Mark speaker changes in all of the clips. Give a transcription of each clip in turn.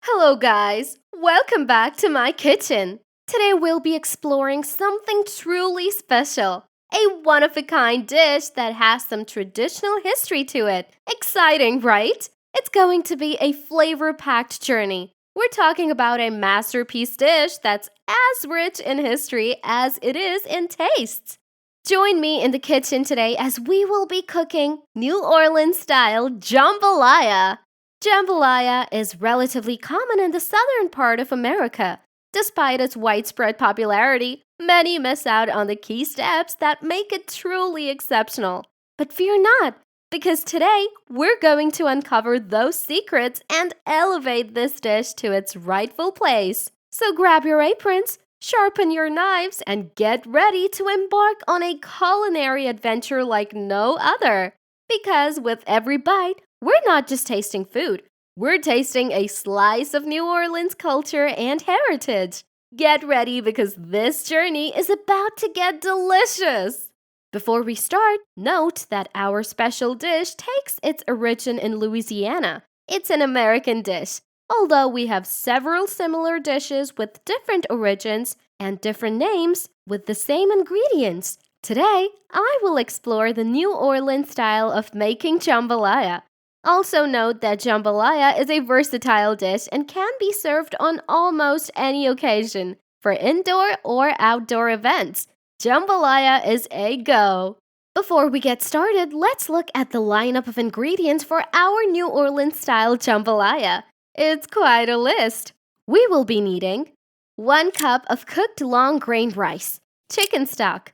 Speaker 1: Hello, guys! Welcome back to my kitchen. Today we'll be exploring something truly special, a one of a kind dish that has some traditional history to it. Exciting, right? It's going to be a flavor packed journey. We're talking about a masterpiece dish that's as rich in history as it is in tastes. Join me in the kitchen today as we will be cooking New Orleans style jambalaya. Jambalaya is relatively common in the southern part of America. Despite its widespread popularity, many miss out on the key steps that make it truly exceptional. But fear not, because today we're going to uncover those secrets and elevate this dish to its rightful place. So grab your aprons, sharpen your knives, and get ready to embark on a culinary adventure like no other. Because with every bite, we're not just tasting food, we're tasting a slice of New Orleans culture and heritage. Get ready because this journey is about to get delicious. Before we start, note that our special dish takes its origin in Louisiana. It's an American dish, although we have several similar dishes with different origins and different names with the same ingredients. Today, I will explore the New Orleans style of making jambalaya. Also note that jambalaya is a versatile dish and can be served on almost any occasion. For indoor or outdoor events, jambalaya is a go. Before we get started, let's look at the lineup of ingredients for our New Orleans style jambalaya. It's quite a list. We will be needing 1 cup of cooked long grain rice, chicken stock,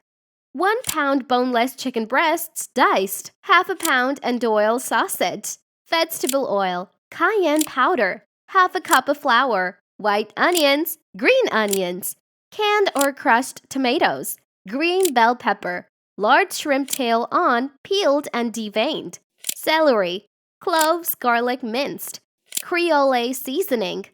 Speaker 1: 1 pound boneless chicken breasts diced, half a pound andouille sausage, vegetable oil, cayenne powder, half a cup of flour, white onions, green onions, canned or crushed tomatoes, green bell pepper, large shrimp tail on, peeled and deveined, celery, cloves, garlic minced, Creola seasoning,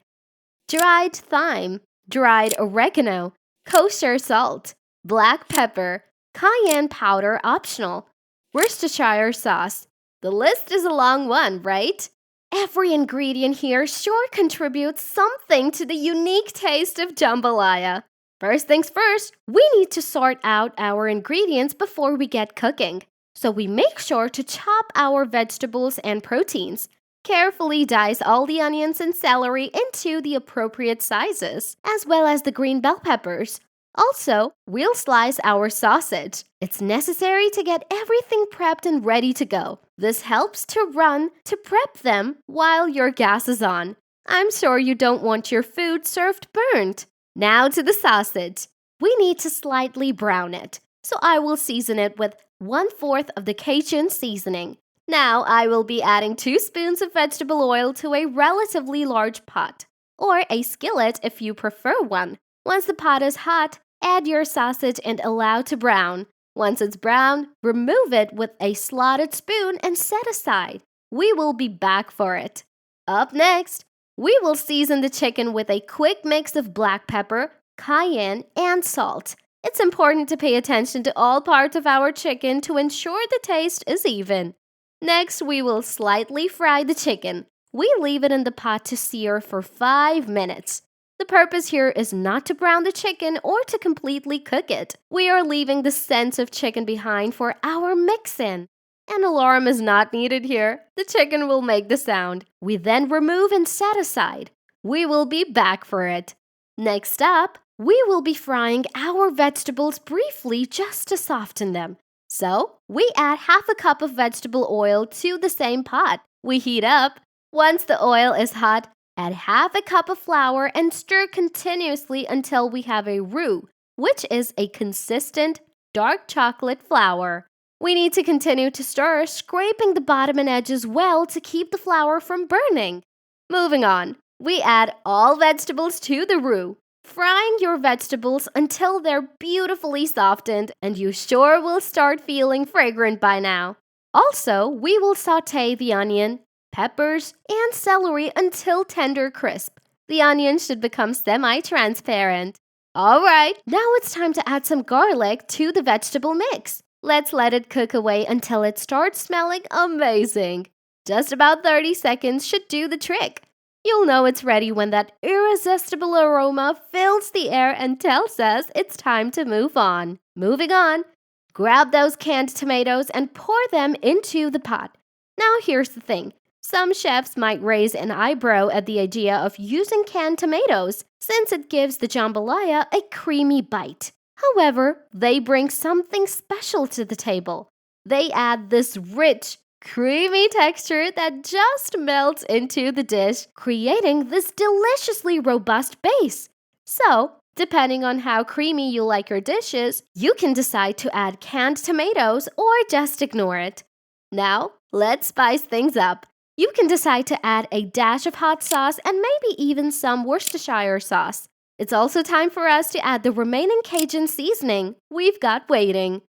Speaker 1: dried thyme, dried oregano, kosher salt, black pepper, cayenne powder optional, Worcestershire sauce. The list is a long one, right? Every ingredient here sure contributes something to the unique taste of jambalaya. First things first, we need to sort out our ingredients before we get cooking. So we make sure to chop our vegetables and proteins. Carefully dice all the onions and celery into the appropriate sizes, as well as the green bell peppers. Also, we'll slice our sausage. It's necessary to get everything prepped and ready to go. This helps to prep them while your gas is on. I'm sure you don't want your food served burnt. Now to the sausage. We need to slightly brown it, so I will season it with 1/4 of the Cajun seasoning. Now I will be adding 2 spoons of vegetable oil to a relatively large pot, or a skillet if you prefer one. Once the pot is hot, add your sausage and allow to brown. Once it's brown, remove it with a slotted spoon and set aside. We will be back for it. Up next, we will season the chicken with a quick mix of black pepper, cayenne, and salt. It's important to pay attention to all parts of our chicken to ensure the taste is even. Next, we will slightly fry the chicken. We leave it in the pot to sear for 5 minutes. The purpose here is not to brown the chicken or to completely cook it. We are leaving the scent of chicken behind for our mix-in. An alarm is not needed here. The chicken will make the sound. We then remove and set aside. We will be back for it. Next up, we will be frying our vegetables briefly just to soften them. So, we add half a cup of vegetable oil to the same pot. We heat up. Once the oil is hot, add half a cup of flour and stir continuously until we have a roux, which is a consistent, dark chocolate flour. We need to continue to stir, scraping the bottom and edges well to keep the flour from burning. Moving on, we add all vegetables to the roux, frying your vegetables until they're beautifully softened, and you sure will start feeling fragrant by now. Also, we will saute the onion, peppers, and celery until tender crisp. The onion should become semi-transparent. All right, now it's time to add some garlic to the vegetable mix. Let's let it cook away until it starts smelling amazing. Just about 30 seconds should do the trick. You'll know it's ready when that irresistible aroma fills the air and tells us it's time to move on. Moving on, grab those canned tomatoes and pour them into the pot. Now, here's the thing. Some chefs might raise an eyebrow at the idea of using canned tomatoes, since it gives the jambalaya a creamy bite. However, they bring something special to the table. They add this rich, creamy texture that just melts into the dish, creating this deliciously robust base. So, depending on how creamy you like your dishes, you can decide to add canned tomatoes or just ignore it. Now, let's spice things up. You can decide to add a dash of hot sauce and maybe even some Worcestershire sauce. It's also time for us to add the remaining Cajun seasoning we've got waiting.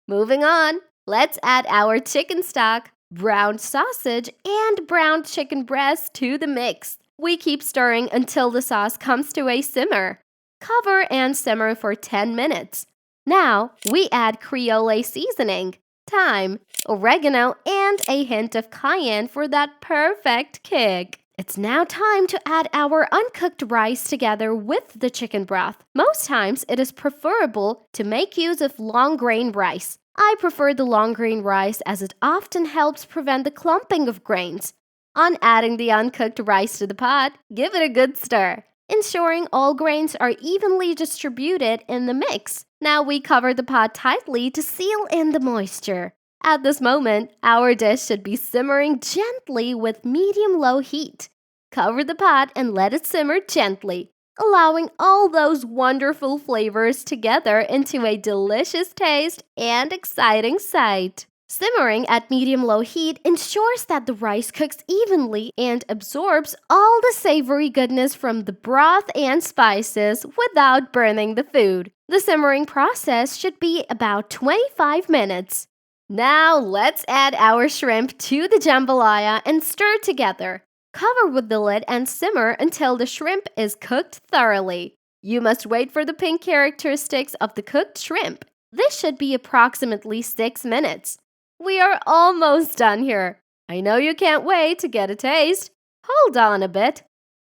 Speaker 1: Moving on, let's add our chicken stock, browned sausage, and browned chicken breast to the mix. We keep stirring until the sauce comes to a simmer. Cover and simmer for 10 minutes. Now, we add Creola seasoning, thyme, oregano, and a hint of cayenne for that perfect kick. It's now time to add our uncooked rice together with the chicken broth. Most times, it is preferable to make use of long grain rice. I prefer the long grain rice as it often helps prevent the clumping of grains. On adding the uncooked rice to the pot, give it a good stir, ensuring all grains are evenly distributed in the mix. Now we cover the pot tightly to seal in the moisture. At this moment, our dish should be simmering gently with medium-low heat. Cover the pot and let it simmer gently, allowing all those wonderful flavors together into a delicious taste and exciting sight. Simmering at medium-low heat ensures that the rice cooks evenly and absorbs all the savory goodness from the broth and spices without burning the food. The simmering process should be about 25 minutes. Now let's add our shrimp to the jambalaya and stir together. Cover with the lid and simmer until the shrimp is cooked thoroughly. You must wait for the pink characteristics of the cooked shrimp. This should be approximately 6 minutes. We are almost done here. I know you can't wait to get a taste. Hold on a bit.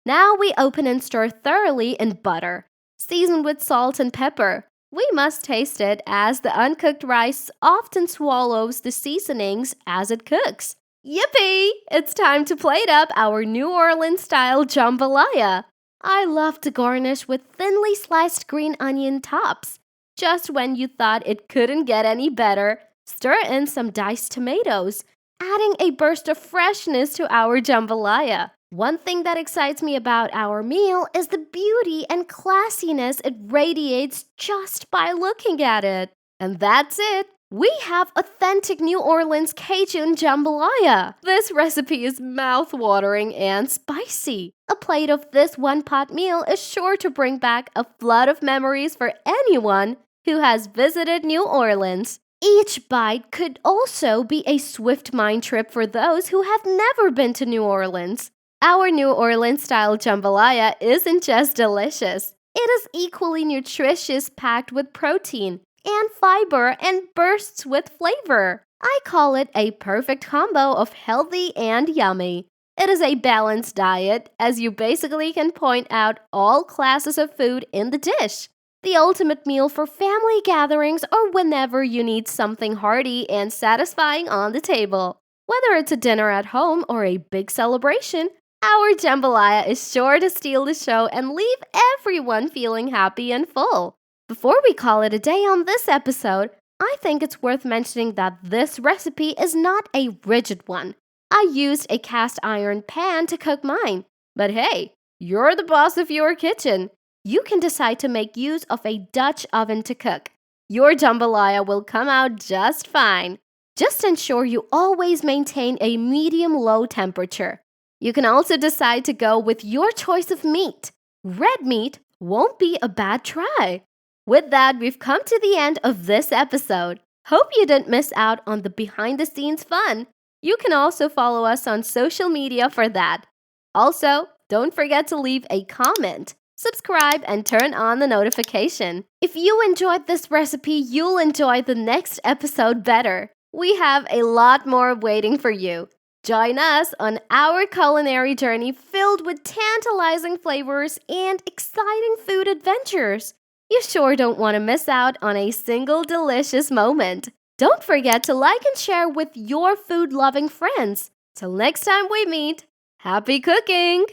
Speaker 1: Now we open and stir thoroughly in butter. Season with salt and pepper. We must taste it as the uncooked rice often swallows the seasonings as it cooks. Yippee! It's time to plate up our New Orleans-style jambalaya. I love to garnish with thinly sliced green onion tops. Just when you thought it couldn't get any better, stir in some diced tomatoes, adding a burst of freshness to our jambalaya. One thing that excites me about our meal is the beauty and classiness it radiates just by looking at it. And that's it. We have authentic New Orleans Cajun jambalaya. This recipe is mouth-watering and spicy. A plate of this one-pot meal is sure to bring back a flood of memories for anyone who has visited New Orleans. Each bite could also be a swift mind trip for those who have never been to New Orleans. Our New Orleans-style jambalaya isn't just delicious. It is equally nutritious, packed with protein and fiber and bursts with flavor. I call it a perfect combo of healthy and yummy. It is a balanced diet, as you basically can point out all classes of food in the dish. The ultimate meal for family gatherings or whenever you need something hearty and satisfying on the table. Whether it's a dinner at home or a big celebration, our jambalaya is sure to steal the show and leave everyone feeling happy and full. Before we call it a day on this episode, I think it's worth mentioning that this recipe is not a rigid one. I used a cast iron pan to cook mine. But hey, you're the boss of your kitchen. You can decide to make use of a Dutch oven to cook. Your jambalaya will come out just fine. Just ensure you always maintain a medium-low temperature. You can also decide to go with your choice of meat. Red meat won't be a bad try. With that, we've come to the end of this episode. Hope you didn't miss out on the behind-the-scenes fun. You can also follow us on social media for that. Also, don't forget to leave a comment, subscribe, and turn on the notification. If you enjoyed this recipe, you'll enjoy the next episode better. We have a lot more waiting for you. Join us on our culinary journey filled with tantalizing flavors and exciting food adventures. You sure don't want to miss out on a single delicious moment. Don't forget to like and share with your food loving friends. Till next time we meet, happy cooking!